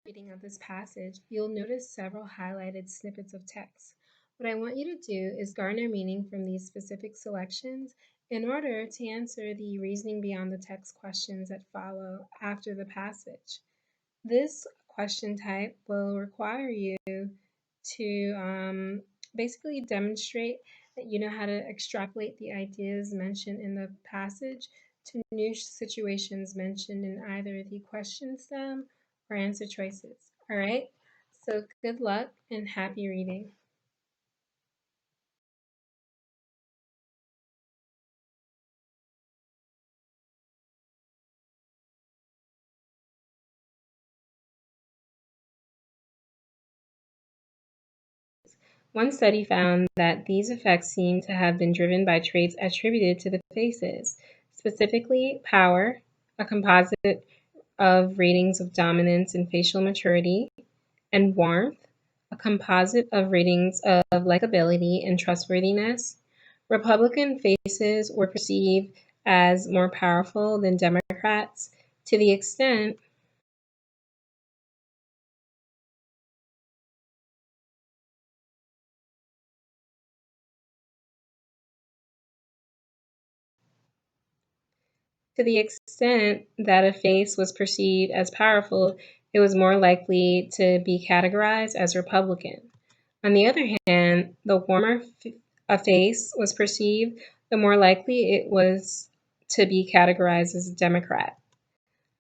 Reading of this passage, you'll notice several highlighted snippets of text. What I want you to do is garner meaning from these specific selections in order to answer the reasoning beyond the text questions that follow after the passage. This question type will require you to basically demonstrate that you know how to extrapolate the ideas mentioned in the passage to new situations mentioned in either the question stem or answer choices. All right, so good luck and happy reading. One study found that these effects seem to have been driven by traits attributed to the faces, specifically power, a composite of ratings of dominance and facial maturity, and warmth, a composite of ratings of likability and trustworthiness. Republican faces were perceived as more powerful than Democrats to the extent that a face was perceived as powerful, it was more likely to be categorized as Republican. On the other hand, the warmer a face was perceived, the more likely it was to be categorized as a Democrat.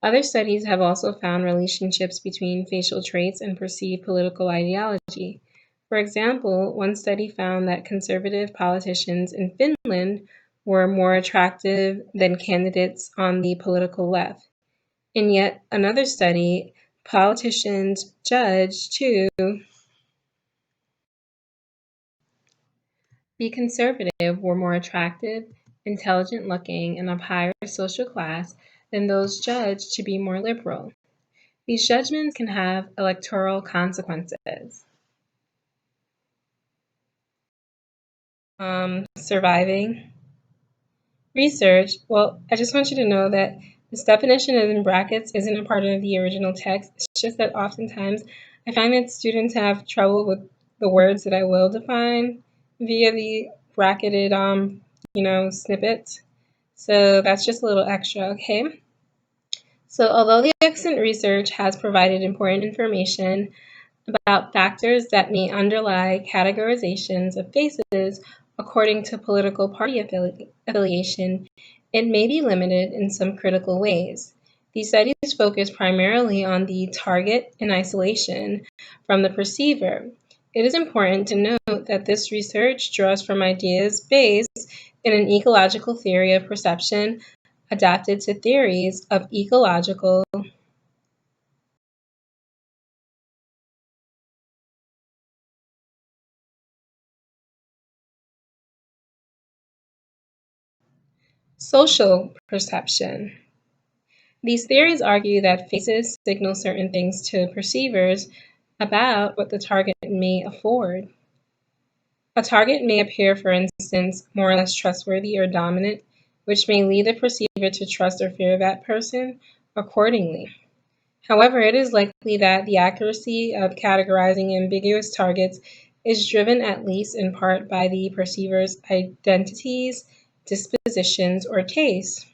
Other studies have also found relationships between facial traits and perceived political ideology. For example, one study found that conservative politicians in Finland were more attractive than candidates on the political left. In yet another study, politicians judged to be conservative were more attractive, intelligent looking, and of higher social class than those judged to be more liberal. These judgments can have electoral consequences. Surviving research. Well, I just want you to know that this definition is in brackets isn't a part of the original text. It's just that oftentimes I find that students have trouble with the words that I will define via the bracketed, snippets. So that's just a little extra, okay? So although the accent research has provided important information about factors that may underlie categorizations of faces according to political party affiliation, it may be limited in some critical ways. These studies focus primarily on the target in isolation from the perceiver. It is important to note that this research draws from ideas based in an ecological theory of perception adapted to theories of ecological social perception. These theories argue that faces signal certain things to perceivers about what the target may afford. A target may appear, for instance, more or less trustworthy or dominant, which may lead the perceiver to trust or fear that person accordingly. However, it is likely that the accuracy of categorizing ambiguous targets is driven at least in part by the perceiver's identities, dispositions, or tastes.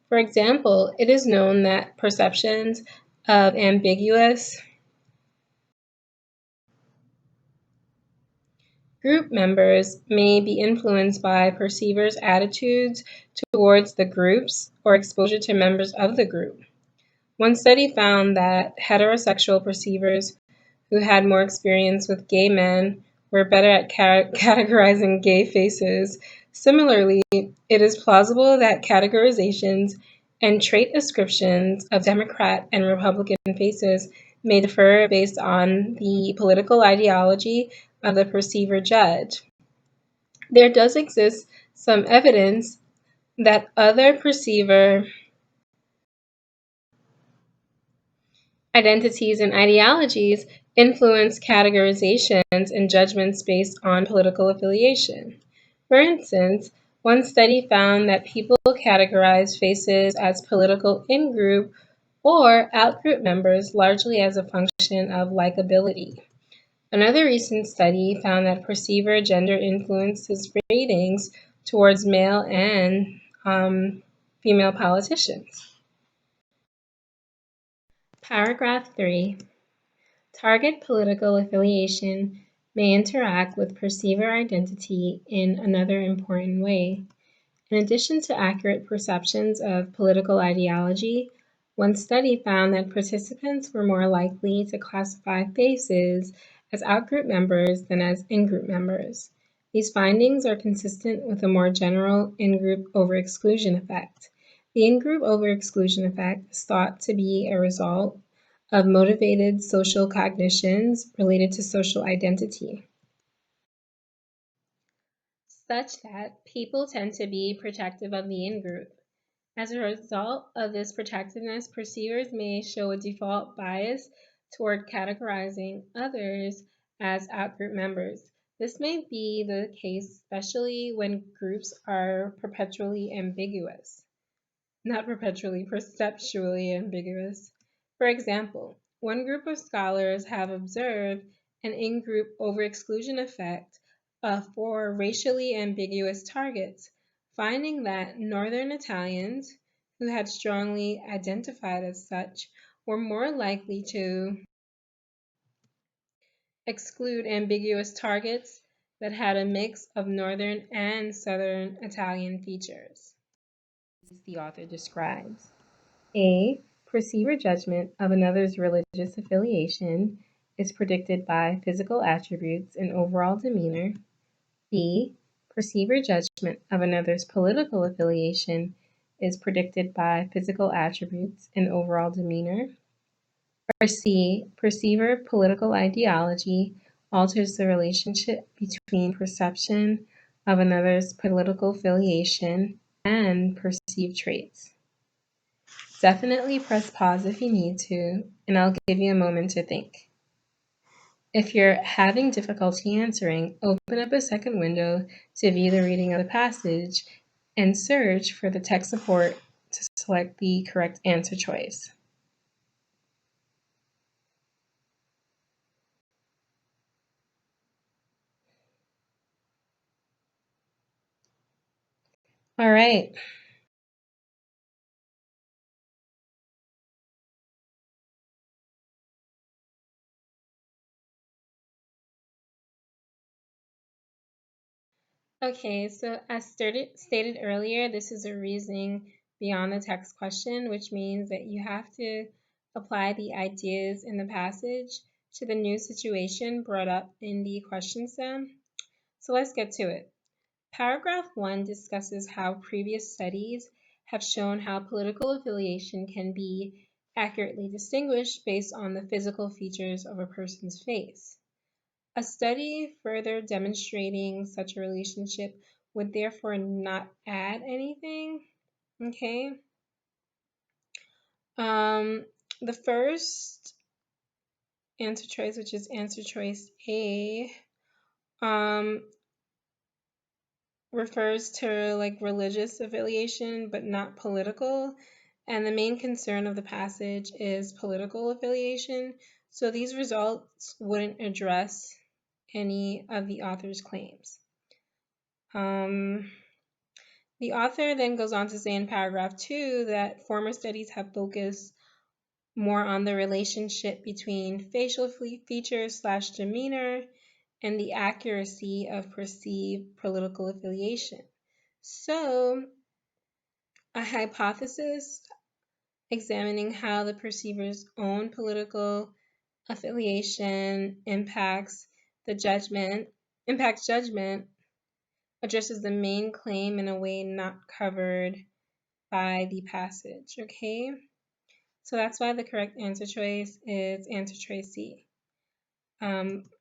For example, it is known that perceptions of ambiguous group members may be influenced by perceivers' attitudes towards the groups or exposure to members of the group. One study found that heterosexual perceivers who had more experience with gay men were better at categorizing gay faces. Similarly, it is plausible that categorizations and trait ascriptions of Democrat and Republican faces may differ based on the political ideology of the perceiver judge. There does exist some evidence that other perceiver identities and ideologies influence categorizations and judgments based on political affiliation. For instance, one study found that people categorize faces as political in-group or outgroup members largely as a function of likability. Another recent study found that perceiver gender influences ratings towards male and female politicians. Paragraph 3. Target political affiliation may interact with perceiver identity in another important way. In addition to accurate perceptions of political ideology, one study found that participants were more likely to classify faces as outgroup members than as in-group members. These findings are consistent with a more general in-group over-exclusion effect. The in-group over-exclusion effect is thought to be a result of motivated social cognitions related to social identity, such that people tend to be protective of the in-group. As a result of this protectiveness, perceivers may show a default bias toward categorizing others as outgroup members. This may be the case especially when groups are perpetually ambiguous. Not perpetually, perceptually ambiguous. For example, one group of scholars have observed an in-group over-exclusion effect for racially ambiguous targets, finding that Northern Italians, who had strongly identified as such, were more likely to exclude ambiguous targets that had a mix of Northern and Southern Italian features. The author describes. A. Perceiver judgment of another's religious affiliation is predicted by physical attributes and overall demeanor. B. Perceiver judgment of another's political affiliation is predicted by physical attributes and overall demeanor. Or C. Perceiver political ideology alters the relationship between perception of another's political affiliation and perceived traits. Definitely press pause if you need to, and I'll give you a moment to think. If you're having difficulty answering, open up a second window to view the reading of the passage and search for the text support to select the correct answer choice. All right. Okay, so as stated earlier, this is a reasoning beyond the text question, which means that you have to apply the ideas in the passage to the new situation brought up in the question stem. So let's get to it. Paragraph 1 discusses how previous studies have shown how political affiliation can be accurately distinguished based on the physical features of a person's face. A study further demonstrating such a relationship would therefore not add anything. Okay. The first answer choice, which is answer choice A, refers to like religious affiliation but not political. And the main concern of the passage is political affiliation. So these results wouldn't address any of the author's claims. The author then goes on to say in paragraph 2 that former studies have focused more on the relationship between facial features / demeanor and the accuracy of perceived political affiliation. So, a hypothesis examining how the perceiver's own political affiliation impacts judgment addresses the main claim in a way not covered by the passage, okay? So that's why the correct answer choice is answer choice C.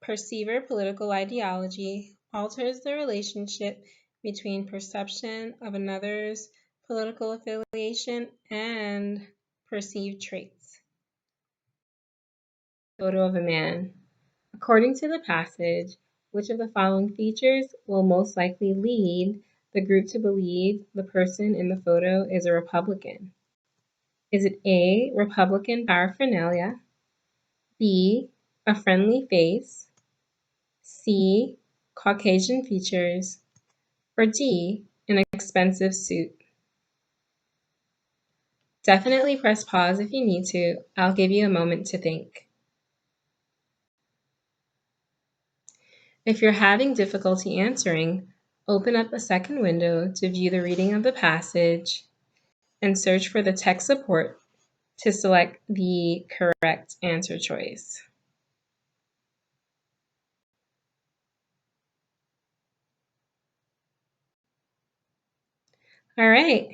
Perceiver political ideology alters the relationship between perception of another's political affiliation and perceived traits. Photo of a man. According to the passage, which of the following features will most likely lead the group to believe the person in the photo is a Republican? Is it A, Republican paraphernalia, B, a friendly face, C, Caucasian features, or D, an expensive suit? Definitely press pause if you need to. I'll give you a moment to think. If you're having difficulty answering, open up a second window to view the reading of the passage and search for the text support to select the correct answer choice. All right.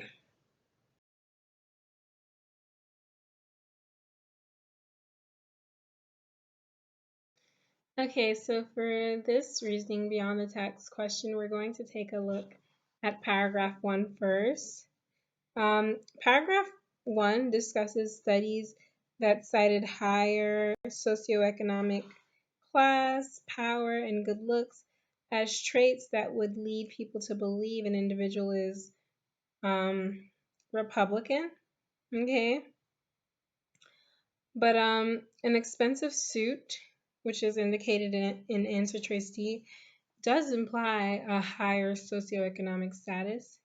Okay, so for this reasoning beyond the text question, we're going to take a look at paragraph 1 first. Paragraph 1 discusses studies that cited higher socioeconomic class, power, and good looks as traits that would lead people to believe an individual is Republican. Okay. But an expensive suit, which is indicated in answer choice D, does imply a higher socioeconomic status.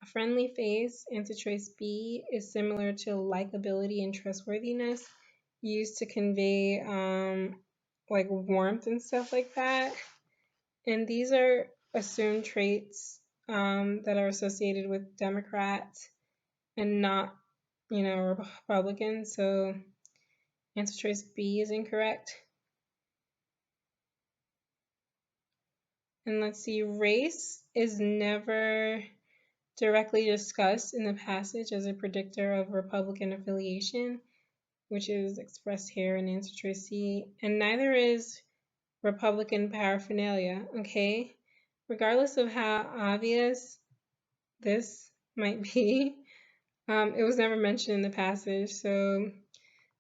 A friendly face, answer choice B, is similar to likability and trustworthiness, used to convey like warmth and stuff like that. And these are assumed traits that are associated with Democrats and not, Republicans. So answer choice B is incorrect. And let's see, race is never directly discussed in the passage as a predictor of Republican affiliation, which is expressed here in answer choice C, and neither is Republican paraphernalia, okay? Regardless of how obvious this might be, it was never mentioned in the passage, so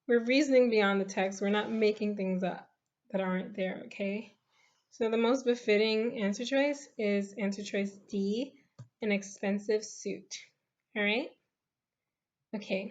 we're reasoning beyond the text. We're not making things up that aren't there, okay? So the most befitting answer choice is answer choice D, an expensive suit. All right? Okay.